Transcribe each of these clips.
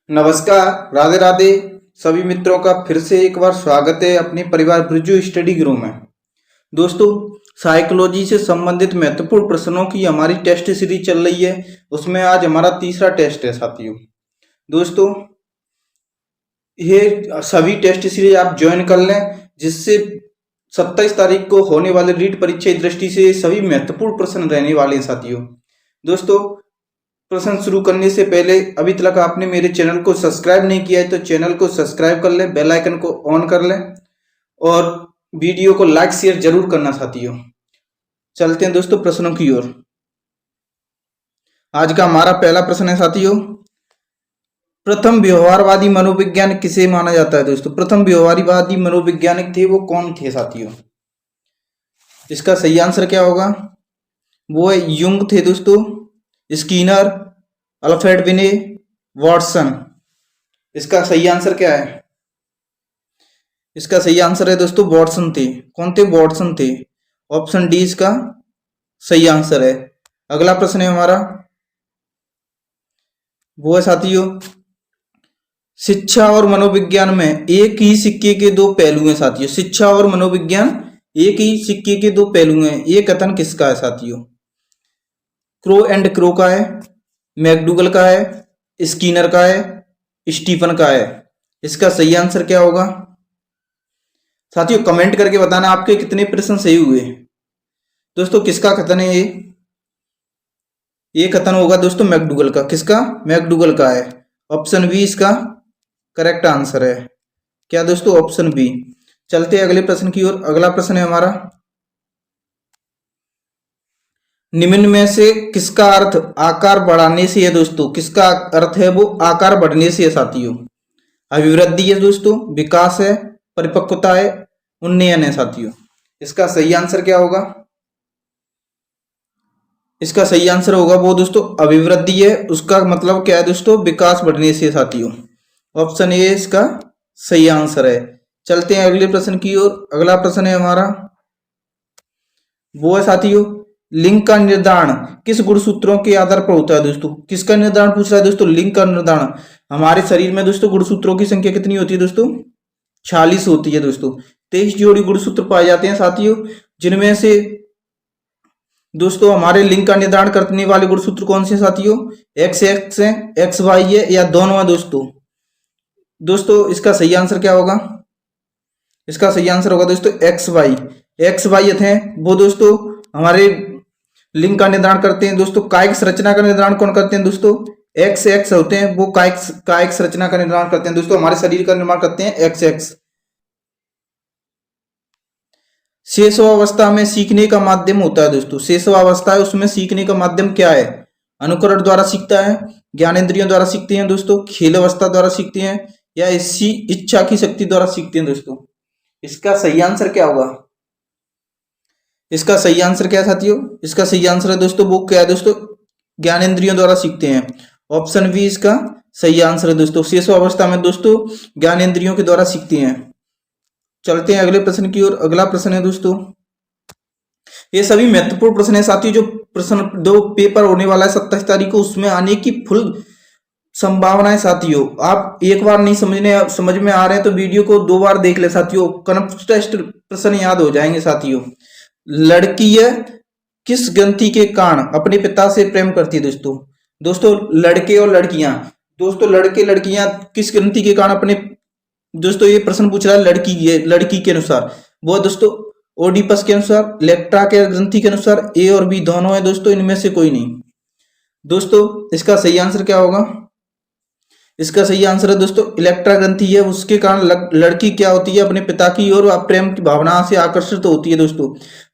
नमस्कार, राधे राधे। सभी मित्रों का फिर से एक बार स्वागत है अपने परिवार ब्रिजू स्टडी ग्रुप में। दोस्तों, साइकोलॉजी से संबंधित महत्वपूर्ण प्रश्नों की हमारी टेस्ट सीरीज चल रही है। उसमें आज हमारा तीसरा टेस्ट है साथियों। दोस्तों, ये सभी टेस्ट सीरीज आप ज्वाइन कर लें, जिससे 27 तारीख को होने वाले रीट परीक्षा की दृष्टि से सभी महत्वपूर्ण प्रश्न रहने वाले हैं साथियों। दोस्तों, प्रश्न शुरू करने से पहले अभी तक आपने मेरे चैनल को सब्सक्राइब नहीं किया है तो चैनल को सब्सक्राइब कर लें, बेल आइकन को ऑन कर लें और वीडियो को लाइक शेयर जरूर करना साथियों। चलते हैं दोस्तों प्रश्नों की ओर। आज का हमारा पहला प्रश्न है साथियों, प्रथम व्यवहारवादी मनोविज्ञान किसे माना जाता है। दोस्तों, प्रथम व्यवहारवादी मनोवैज्ञानिक थे वो कौन थे साथियों। इसका सही आंसर क्या होगा, वो युंग थे दोस्तों, स्कीनर, अल्फ्रेड बिने, वॉटसन। इसका सही आंसर क्या है, इसका सही आंसर है दोस्तों वॉटसन थे। कौन थे, वॉटसन थे। ऑप्शन डी इसका सही आंसर है। अगला प्रश्न है हमारा, वो है साथियों, शिक्षा और मनोविज्ञान में एक ही सिक्के के दो पहलू हैं साथियों। शिक्षा और मनोविज्ञान एक ही सिक्के के दो पहलू हैं, ये कथन किसका है साथियों। क्रो एंड क्रो का है, मैकडूगल का है, स्कीनर का है, स्टीफन का है। इसका सही आंसर क्या होगा साथियों, कमेंट करके बताना आपके कितने प्रश्न सही हुए। दोस्तों, किसका कथन है ये कथन होगा दोस्तों मैकडूगल का। किसका, मैकडूगल का है। ऑप्शन बी इसका करेक्ट आंसर है। क्या दोस्तों, ऑप्शन बी। चलते हैं अगले प्रश्न की ओर। अगला प्रश्न है हमारा, निम्न में से किसका अर्थ आकार बढ़ाने से है। दोस्तों, किसका अर्थ है वो आकार बढ़ने से है साथियों। अभिवृद्धि है दोस्तों, विकास है, परिपक्वता है, उन्नयन है साथियों। इसका सही आंसर क्या होगा, इसका सही आंसर होगा वो दोस्तों अभिवृद्धि है। उसका मतलब क्या है दोस्तों, विकास बढ़ने से साथियों। ऑप्शन ए इसका सही आंसर है। चलते हैं अगले प्रश्न की ओर। अगला प्रश्न है हमारा, वो है साथियों, लिंग का निर्धारण किस गुणसूत्रों के आधार पर होता है। दोस्तों, किसका निर्धारण पूछ रहा है दोस्तों, लिंग का निर्धारण। हमारे शरीर में दोस्तों गुणसूत्रों की संख्या कितनी होती है दोस्तों, 46 होती है दोस्तों। 23 जोड़ी गुणसूत्र पाए जाते हैं साथियों, जिनमें से दोस्तों हमारे लिंग का निर्धारण करने वाले गुणसूत्र कौन से साथियों, एक्स एक्स है, एक्स वाई है, या दोनों है दोस्तों। दोस्तों, इसका सही आंसर क्या होगा, इसका सही आंसर होगा दोस्तों एक्स वाई। एक्स वाई है वो दोस्तों हमारे लिंग का निर्धारण करते हैं। दोस्तों, कायिक संरचना का निर्धारण कौन करते हैं दोस्तों, एक्स एक्स होते हैं वो कायिक संरचना का निर्माण करते हैं दोस्तों। हमारे शरीर का निर्माण करते हैं एक्स एक्स। शेषावस्था में सीखने का माध्यम होता है दोस्तों, शेषावस्था है उसमें सीखने का माध्यम क्या है। अनुकरण द्वारा सीखता है, ज्ञानेंद्रियों द्वारा सीखते हैं दोस्तों, खेल अवस्था द्वारा सीखते हैं, या इसी इच्छा की शक्ति द्वारा सीखते हैं दोस्तों। इसका सही आंसर क्या होगा, इसका सही आंसर क्या है साथियों, इसका सही आंसर है दोस्तों वो क्या है दोस्तों, ज्ञानेंद्रियों द्वारा सीखते हैं। ऑप्शन बी इसका सही आंसर है दोस्तों, शेषावस्था में दोस्तों ज्ञानेंद्रियों के द्वारा सीखते हैं। चलते हैं अगले प्रश्न की ओर। अगला प्रश्न है दोस्तों, ये सभी महत्वपूर्ण प्रश्न है साथियों। जो प्रश्न दो पेपर होने वाला है 27 तारीख को, उसमें आने की फुल संभावना है साथियों। आप एक बार नहीं समझ में आ रहे हैं तो वीडियो को 2 बार देख ले साथियों, कॉन्टेस्ट प्रश्न याद हो जाएंगे साथियों। लड़की है किस ग्रंथि के कारण अपने पिता से प्रेम करती है दोस्तों। दोस्तों, लड़के और लड़कियां, दोस्तों लड़के लड़कियां किस ग्रंथि के कारण अपने, दोस्तों ये प्रश्न पूछ रहा है लड़की के अनुसार, वो दोस्तों ओडिपस के अनुसार, इलेक्ट्रा के ग्रंथि के अनुसार, ए और बी दोनों है दोस्तों, इनमें से कोई नहीं। दोस्तों, इसका सही आंसर क्या होगा, इसका सही आंसर है दोस्तों इलेक्ट्रा ग्रंथि है, उसके कारण लड़की क्या होती है अपने पिता की ओर प्रेम की भावना से आकर्षित होती है दोस्तों।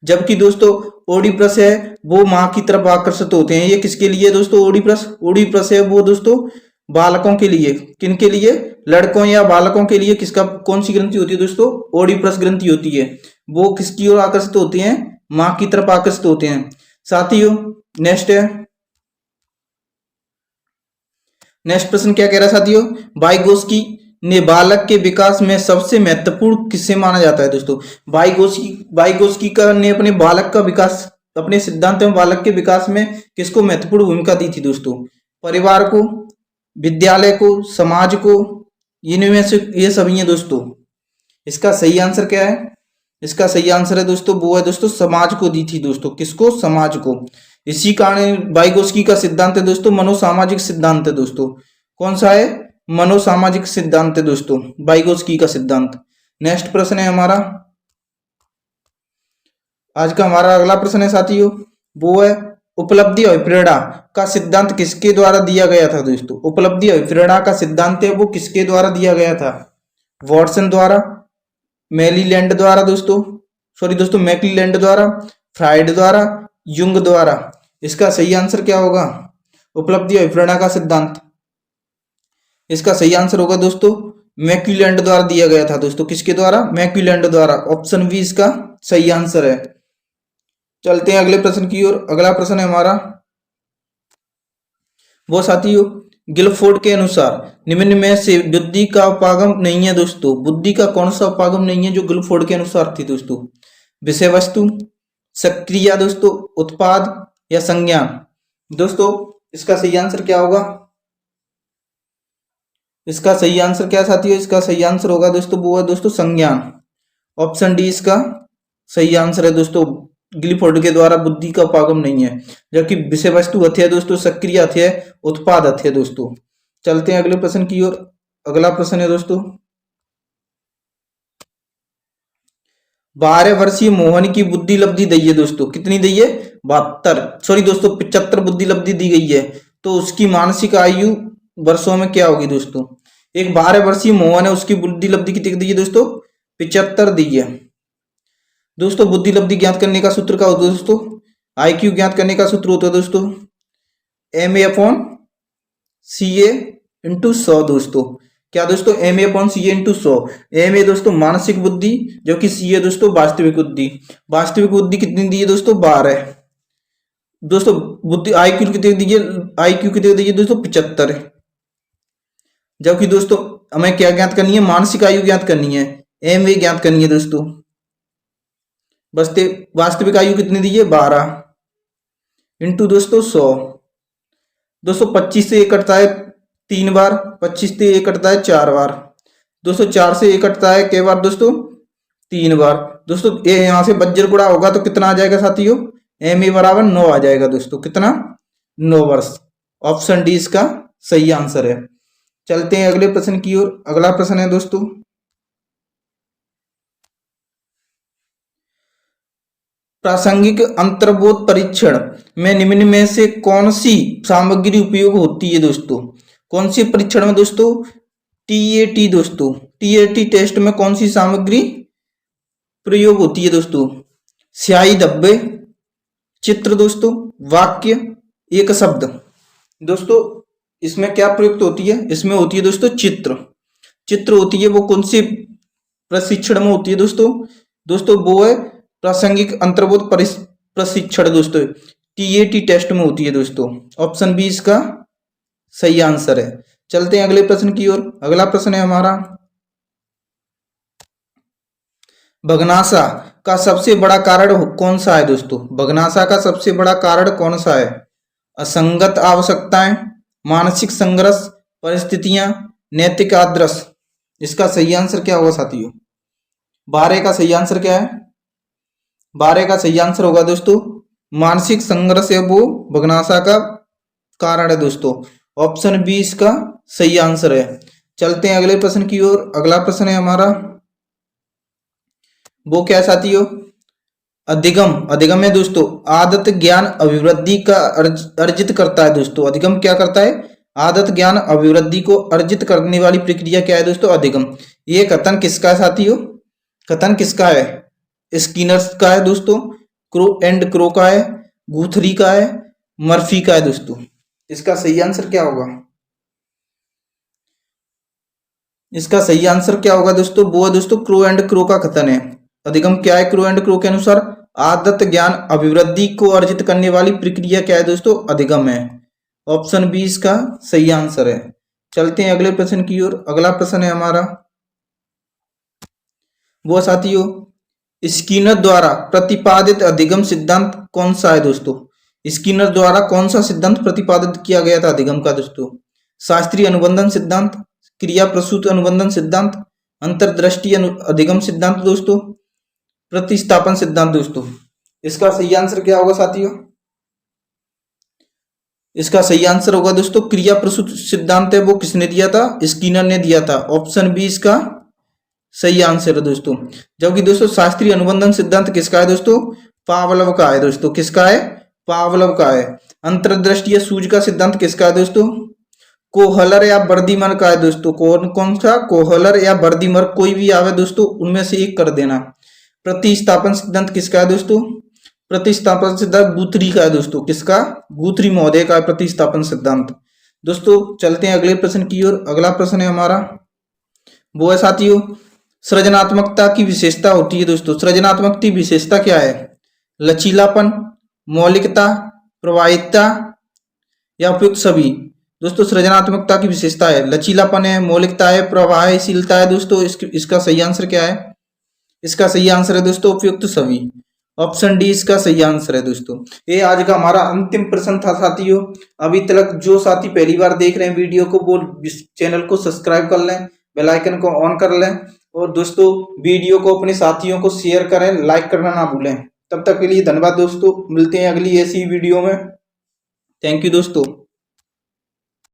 जबकि दोस्तों ओडिपस है वो माँ की तरफ आकर्षित होते हैं। ये किसके लिए दोस्तों, ओडिपस है वो दोस्तों बालकों के लिए, किनके लिए, लड़कों या बालकों के लिए। किसका, कौन सी ग्रंथि होती है दोस्तों, ओडिपस ग्रंथि होती है। वो किसकी ओर आकर्षित होते हैं, माँ की तरफ आकर्षित होते हैं साथियों। नेक्स्ट प्रश्न क्या कह रहा है साथियों, वाइगोस्की ने बालक के विकास में सबसे महत्वपूर्ण किसे माना जाता है दोस्तों। वाइगोस्की का ने अपने बालक का विकास, अपने सिद्धांत में बालक के विकास में किसको महत्वपूर्ण भूमिका दी थी दोस्तों, परिवार को, विद्यालय को, समाज को, इनमें से ये सभी है दोस्तों। इसका सही आंसर क्या है? इसका सही आंसर है दोस्तों, वो है दोस्तों समाज को दी थी दोस्तों। किसको? समाज को। इसी कारण वाइगोत्स्की का सिद्धांत है दोस्तों मनोसामाजिक सिद्धांत है दोस्तों। कौन सा है? मनोसामाजिक सिद्धांत है दोस्तों, वाइगोत्स्की का सिद्धांत। नेक्स्ट प्रश्न है हमारा, आज का हमारा अगला प्रश्न है साथियों, वो है उपलब्धि और प्रेरणा का सिद्धांत किसके द्वारा दिया गया था दोस्तों? उपलब्धि और प्रेरणा का सिद्धांत है वो किसके द्वारा दिया गया था? वॉटसन द्वारा, मेलीलैंड द्वारा दोस्तों, सॉरी दोस्तों मैकलीलैंड द्वारा, फ्राइड द्वारा, युंग द्वारा। इसका सही आंसर क्या होगा? उपलब्धि और प्रेरणा का सिद्धांत, इसका सही आंसर होगा दोस्तों मैकलीलैंड द्वारा दिया गया था दोस्तों। किसके द्वारा? मैकलीलैंड द्वारा। ऑप्शन बी इसका सही आंसर है। चलते हैं अगले प्रश्न की ओर। अगला प्रश्न है हमारा, वो साथियों गिलफोर्ड के अनुसार निम्न में से बुद्धि का उपागम नहीं है दोस्तों। बुद्धि का कौन सा उपागम नहीं है जो गिलफोर्ड के अनुसार थी दोस्तों? विषय वस्तु, सक्रिया दोस्तों, उत्पाद या संज्ञान। दोस्तों इसका सही आंसर क्या होगा? इसका सही आंसर क्या साथियों? इसका सही आंसर होगा दोस्तों वो है दोस्तों संज्ञान। ऑप्शन डी इसका सही आंसर है दोस्तों। गिलफोर्ड के द्वारा बुद्धि का उपागम नहीं है, जबकि विषय वस्तु हथ्य दोस्तों, सक्रिय हथ्य, उत्पाद हथ्य दोस्तों। चलते हैं अगले प्रश्न की ओर। अगला प्रश्न है दोस्तों, 12 वर्षीय मोहन की बुद्धि लब्धि दी है दोस्तों। कितनी दी है? 72, सॉरी दोस्तों 75 बुद्धि लब्धि दी गई है। तो उसकी मानसिक आयु वर्षों में क्या होगी दोस्तों? एक 12 वर्षीय मोहन है, उसकी बुद्धि लब्धि कितनी दी है दोस्तों? 75 दी है दोस्तों। बुद्धि लब्धि ज्ञात करने का सूत्र क्या होता है दोस्तों? आईक्यू ज्ञात करने का सूत्र होता है दोस्तों MA/CA इंटू 100 दोस्तों। क्या दोस्तों? MA/CA into 100। MA दोस्तों मानसिक बुद्धि, जबकि CA दोस्तों वास्तविक बुद्धि। वास्तविक बुद्धि कितनी दी है दोस्तों? 12 दोस्तों। बुद्धि आईक्यू कितनी दी है? आईक्यू कितनी दी है दोस्तों? 75। जबकि दोस्तों हमें क्या ज्ञात करनी है? मानसिक आयु ज्ञात करनी है, MA ज्ञात करनी है दोस्तों। बसते वास्तविक आयु कितनी दी है? 12 इंटू दोस्तों 100। दोस्तों 25 से 1 कटता है 3 बार, 25 से 1 कटता है 4 बार। दोस्तों 4 से 1 कटता है कई बार दोस्तों? 3 बार। दोस्तों ये यहां से वज्र गुणा होगा तो कितना आ जाएगा साथियों? MA बराबर 9 आ जाएगा दोस्तों। कितना? 9 वर्ष। ऑप्शन डी इसका सही आंसर है। चलते हैं अगले प्रश्न की ओर। अगला प्रश्न है दोस्तों, प्रासंगिक अंतर्बोध परीक्षण में निम्न में से कौन सी सामग्री उपयोग होती है दोस्तों? कौन सी परीक्षण में दोस्तों? TAT दोस्तों। TAT टेस्ट में कौन सी सामग्री प्रयोग होती है दोस्तों? स्याही धब्बे, चित्र दोस्तों, वाक्य, एक शब्द। दोस्तों इसमें क्या प्रयुक्त होती है? इसमें होती है दोस्तों चित्र। चित्र होती है वो कौन सी प्रशिक्षण में होती है दोस्तों? दोस्तों वो है प्रासंगिक अंतर्बोध प्रशिक्षण दोस्तों, TAT टेस्ट में होती है दोस्तों। ऑप्शन बी इसका सही आंसर है। चलते हैं अगले प्रश्न की ओर। अगला प्रश्न है हमारा, भग्नाशा का सबसे बड़ा कारण कौन सा है दोस्तों? भग्नाशा का सबसे बड़ा कारण कौन सा है? असंगत आवश्यकताएं, मानसिक संघर्ष, परिस्थितियां, नैतिक आदर्श। इसका सही आंसर क्या होगा साथियों? 12 का सही आंसर क्या है? 12 का सही आंसर होगा दोस्तों मानसिक संघर्ष है वो भग्नाशा का कारण है दोस्तों। ऑप्शन बी इसका सही आंसर है। चलते हैं अगले प्रश्न की ओर। अगला प्रश्न है हमारा, वो क्या साथियों? अधिगम। अधिगम है दोस्तों आदत ज्ञान अभिवृद्धि का अर्जित करता है दोस्तों। अधिगम क्या करता है? आदत ज्ञान अभिवृद्धि को अर्जित करने वाली प्रक्रिया क्या है दोस्तों? अधिगम। ये कथन किसका है साथियों? कथन किसका है? स्किनर का है दोस्तों, क्रो का है, गुथरी का है, मर्फी का है दोस्तों। इसका सही आंसर क्या होगा? इसका सही आंसर क्या होगा दोस्तों? वो है दोस्तों क्रो का कथन है। अधिगम क्या है क्रो के अनुसार? आदत ज्ञान अभिवृद्धि को अर्जित करने वाली प्रक्रिया क्या है दोस्तों? अधिगम है। ऑप्शन बी इसका सही आंसर है। चलते हैं अगले प्रश्न की ओर। अगला प्रश्न है हमारा, वो साथियों स्किनर द्वारा प्रतिपादित अधिगम सिद्धांत कौन सा है दोस्तों? स्किनर द्वारा कौन सा सिद्धांत प्रतिपादित किया गया था अधिगम का दोस्तों? शास्त्रीय अनुबंधन सिद्धांत, क्रिया प्रसूत अनुबंधन सिद्धांत, अंतर्दृष्टि अधिगम सिद्धांत दोस्तों, प्रतिस्थापन सिद्धांत दोस्तों। इसका सही आंसर क्या होगा साथियों? इसका सही आंसर होगा दोस्तों क्रिया प्रसूत सिद्धांत है वो किसने दिया था? स्किनर ने दिया था। ऑप्शन बी इसका सही आंसर है दोस्तों। जबकि दोस्तों शास्त्रीय अनुबंधन सिद्धांत किसका है दोस्तों? पावलव का है दोस्तों। किसका है? पावलव का है। अंतर्दृष्टि या सूज का सिद्धांत किसका है दोस्तों? कोहलर या बर्दीमर का है दोस्तों। कौन कौन सा? कोहलर या बर्दीमर, कोई भी आवे दोस्तों उनमें से एक कर देना। प्रतिस्थापन सिद्धांत किसका है दोस्तों? प्रतिस्थापन सिद्धांत गुथरी का है दोस्तों। किसका? गुथरी महोदय का प्रतिस्थापन सिद्धांत। दोस्तों चलते हैं अगले प्रश्न की ओर। अगला प्रश्न है हमारा, वो है साथियों सृजनात्मकता की विशेषता होती है दोस्तों। सृजनात्मक की विशेषता क्या है? लचीलापन, मौलिकता, प्रवाहिता या उपयुक्त सभी। दोस्तों सृजनात्मकता की विशेषता है लचीलापन है, मौलिकता है, प्रवाहशीलता है दोस्तों। इसका सही आंसर क्या है? इसका सही आंसर है दोस्तों उपयुक्त सभी। ऑप्शन डी इसका सही आंसर है दोस्तों। ये आज का हमारा अंतिम प्रश्न था साथियों। अभी तक जो साथी पहली बार देख रहे हैं वीडियो को वो चैनल को सब्सक्राइब कर लें, बेल आइकन को ऑन कर लें और दोस्तों वीडियो को अपने साथियों को शेयर करें, लाइक करना ना भूलें। तब तक के लिए धन्यवाद दोस्तों, मिलते हैं अगली ऐसी वीडियो में। थैंक यू दोस्तों।